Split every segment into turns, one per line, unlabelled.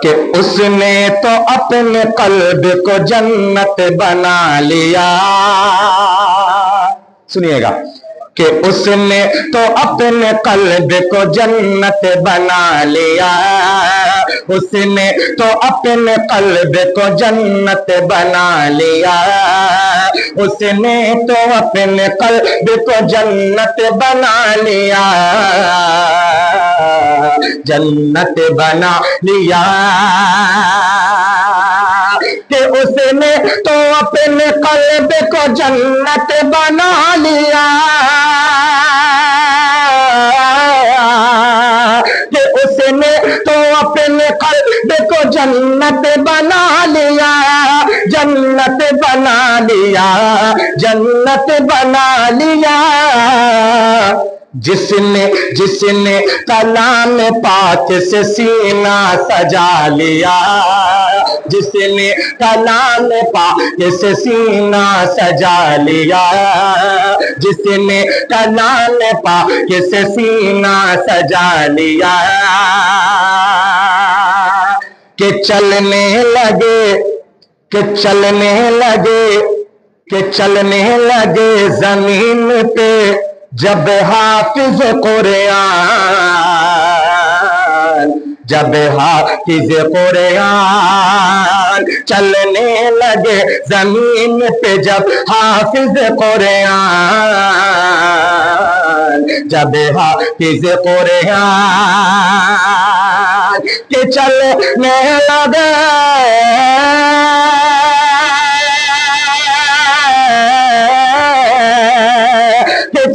کہ اس نے تو اپنے قلب کو جنت بنا لیا. سنیے گا کہ اس نے تو اپنے قلب کو جنت بنا لیا. اس نے تو اپنے قلب کو جنت بنا لیا. اس نے تو اپنے قلب کو جنت بنا لیا. جنت بنا لیا. کہ اس نے تو اپنے قلب کو جنت بنا لیا. کہ اس نے تو اپنے قلب کو جنت بنا لیا. جنت بنا لیا. جنت بنا لیا. جس نے کلام پاک سے سینہ سجا لیا. جس نے کلام پاک سے سینہ سجا لیا. جس نے کلام پاک سے سینہ سجا لیا. کہ چلنے لگے کہ چلنے لگے کہ چلنے لگے زمین پہ جب حافظ قرآن. جب حافظ قرآن چلنے لگے زمین پہ جب حافظ قرآن. جب حافظ قرآن کہ چلنے لگے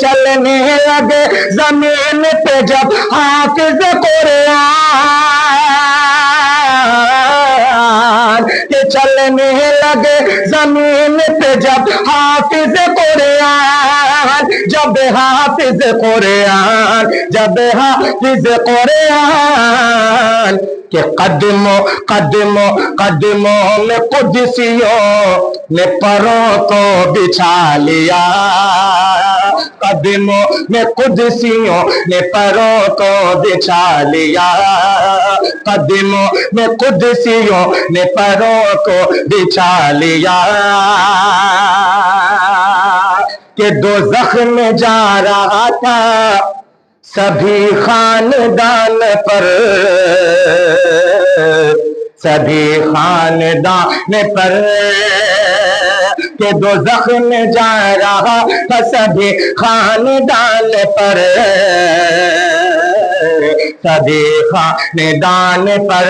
چلنے لگے زمین پہ جب حافظ قرآن. کہ چلنے لگے زمین پہ جب حافظ قرآن. جب حافظ قرآن. جب حافظ قرآن کہ قدموں میں قدسیوں نے پروں کو بچھا لیا. قدموں میں قدسیوں نے پروں کو بچھا لیا. قدموں میں قدسیوں نے پروں کو بچھا لیا. کہ دوزخ میں جا رہا تھا سبھی خاندان پر. سبھی خاندان پر کہ دوزخ میں جا رہا تھا سبھی خاندان پر. سبھی خاندان پر